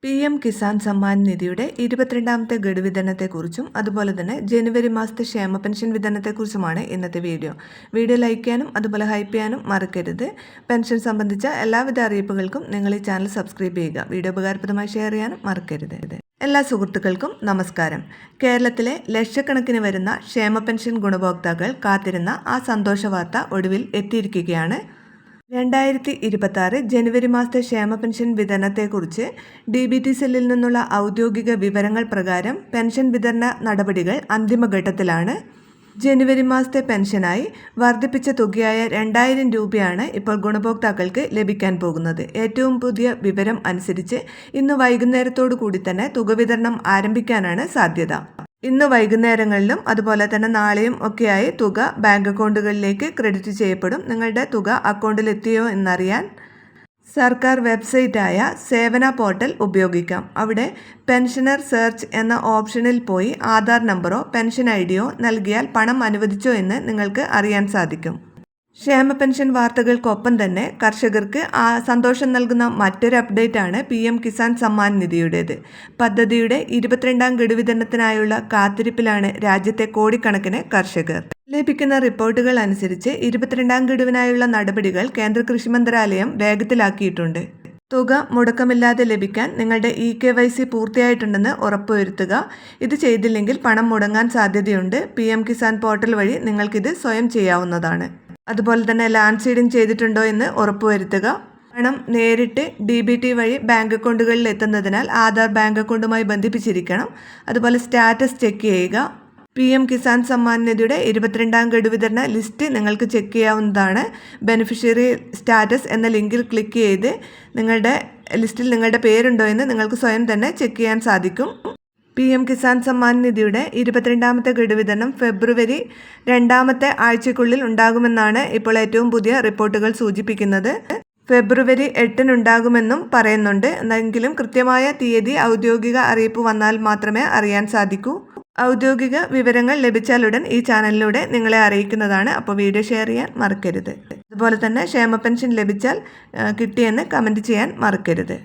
PM Kisan Samman നിധിയുടെ 22ാമത്തെ ഗഡു വിതരണത്തെക്കുറിച്ചും അതുപോലെ തന്നെ ജനുവരി മാസത്തെ ക്ഷേമ പെൻഷൻ വിതരണത്തെക്കുറിച്ചുമാണ് ഇന്നത്തെ വീഡിയോ. വീഡിയോ ലൈക്ക് ചെയ്യാനും അതുപോലെ ഹൈപ്പ് ചെയ്യാനും മറക്കരുത്. പെൻഷൻ സംബന്ധിച്ച എല്ലാവിധ അറിയിപ്പുകൾക്കും നിങ്ങൾ ഈ ചാനൽ സബ്സ്ക്രൈബ് ചെയ്യുക. വീഡിയോ ഉപകാരപ്രദമായി ഷെയർ ചെയ്യാനും മറക്കരുത്. എല്ലാ സുഹൃത്തുക്കൾക്കും നമസ്കാരം. കേരളത്തിലെ ലക്ഷക്കണക്കിന് വരുന്ന ക്ഷേമ പെൻഷൻ ഗുണഭോക്താക്കൾ കാത്തിരുന്ന ആ സന്തോഷ വാർത്ത ഒടുവിൽ എത്തിയിരിക്കുകയാണ്. 2026 ജനുവരി മാസത്തെ ക്ഷേമ പെൻഷൻ വിതരണത്തെക്കുറിച്ച് DBT സെല്ലിൽ നിന്നുള്ള ഔദ്യോഗിക വിവരങ്ങൾ പ്രകാരം പെൻഷൻ വിതരണ നടപടികൾ അന്തിമഘട്ടത്തിലാണ്. ജനുവരി മാസത്തെ പെൻഷനായി വർദ്ധിപ്പിച്ച തുകയായ 2000 രൂപയാണ് ഇപ്പോൾ ഗുണഭോക്താക്കൾക്ക് ലഭിക്കാൻ പോകുന്നത്. ഏറ്റവും പുതിയ വിവരം അനുസരിച്ച് ഇന്ന് വൈകുന്നേരത്തോടു കൂടി തന്നെ തുക വിതരണം ആരംഭിക്കാനാണ് സാധ്യത. ഇന്ന് വൈകുന്നേരങ്ങളിലും അതുപോലെ തന്നെ നാളെയും ഒക്കെയായി തുക ബാങ്ക് അക്കൗണ്ടുകളിലേക്ക് ക്രെഡിറ്റ് ചെയ്യപ്പെടും. നിങ്ങളുടെ തുക അക്കൗണ്ടിൽ എത്തിയോ എന്നറിയാൻ സർക്കാർ വെബ്സൈറ്റായ സേവന പോർട്ടൽ ഉപയോഗിക്കാം. അവിടെ പെൻഷനർ സെർച്ച് എന്ന ഓപ്ഷനിൽ പോയി ആധാർ നമ്പറോ പെൻഷൻ ഐഡിയോ നൽകിയാൽ പണം അനുവദിച്ചോ എന്ന് നിങ്ങൾക്ക് അറിയാൻ സാധിക്കും. ക്ഷേമ പെൻഷൻ വാർത്തകൾക്കൊപ്പം തന്നെ കർഷകർക്ക് സന്തോഷം നൽകുന്ന മറ്റൊരു അപ്ഡേറ്റാണ് PM കിസാൻ സമ്മാൻ നിധിയുടേത്. പദ്ധതിയുടെ 22ാം ഗഡു വിതരണത്തിനായുള്ള കാത്തിരിപ്പിലാണ് രാജ്യത്തെ കോടിക്കണക്കിന് കർഷകർ. ലഭിക്കുന്ന റിപ്പോർട്ടുകൾ അനുസരിച്ച് 22ാം ഗഡുവിനായുള്ള നടപടികൾ കേന്ദ്ര കൃഷി മന്ത്രാലയം വേഗത്തിലാക്കിയിട്ടുണ്ട്. തുക മുടക്കമില്ലാതെ ലഭിക്കാൻ നിങ്ങളുടെ EKYC പൂർത്തിയായിട്ടുണ്ടെന്ന് ഉറപ്പുവരുത്തുക. ഇത് ചെയ്തില്ലെങ്കിൽ പണം മുടങ്ങാൻ സാധ്യതയുണ്ട്. PM കിസാൻ പോർട്ടൽ വഴി നിങ്ങൾക്കിത് സ്വയം ചെയ്യാവുന്നതാണ്. അതുപോലെ തന്നെ ലാൻഡ് സീഡിംഗ് ചെയ്തിട്ടുണ്ടോ എന്ന് ഉറപ്പുവരുത്തുക. പണം നേരിട്ട് DBT വഴി ബാങ്ക് അക്കൗണ്ടുകളിൽ എത്തുന്നതിനാൽ ആധാർ ബാങ്ക് അക്കൗണ്ടുമായി ബന്ധിപ്പിച്ചിരിക്കണം. അതുപോലെ സ്റ്റാറ്റസ് ചെക്ക് ചെയ്യുക. PM കിസാൻ സമ്മാൻ നിധിയുടെ 22ാം ഗഡു വിതരണ ലിസ്റ്റ് നിങ്ങൾക്ക് ചെക്ക് ചെയ്യാവുന്നതാണ്. ബെനിഫിഷ്യറി സ്റ്റാറ്റസ് എന്ന ലിങ്കിൽ ക്ലിക്ക് ചെയ്ത് നിങ്ങളുടെ ലിസ്റ്റിൽ നിങ്ങളുടെ പേരുണ്ടോ എന്ന് നിങ്ങൾക്ക് സ്വയം തന്നെ ചെക്ക് ചെയ്യാൻ സാധിക്കും. PM കിസാൻ സമ്മാൻ നിധിയുടെ 22ാമത്തെ ഗഡു വിതരണം ഫെബ്രുവരി 2ാമത്തെ ആഴ്ചയ്ക്കുള്ളിൽ ഉണ്ടാകുമെന്നാണ് ഇപ്പോൾ ഏറ്റവും പുതിയ റിപ്പോർട്ടുകൾ സൂചിപ്പിക്കുന്നത്. ഫെബ്രുവരി 8-ന് ഉണ്ടാകുമെന്നും പറയുന്നുണ്ട്. എന്നെങ്കിലും കൃത്യമായ തീയതി ഔദ്യോഗിക അറിയിപ്പ് വന്നാൽ മാത്രമേ അറിയാൻ സാധിക്കൂ. ഔദ്യോഗിക വിവരങ്ങൾ ലഭിച്ചാലുടൻ ഈ ചാനലിലൂടെ നിങ്ങളെ അറിയിക്കുന്നതാണ്. അപ്പോൾ വീഡിയോ ഷെയർ ചെയ്യാൻ മറക്കരുത്. അതുപോലെ തന്നെ ക്ഷേമ പെൻഷൻ ലഭിച്ചാൽ കിട്ടിയെന്ന് കമൻറ്റ് ചെയ്യാൻ മറക്കരുത്.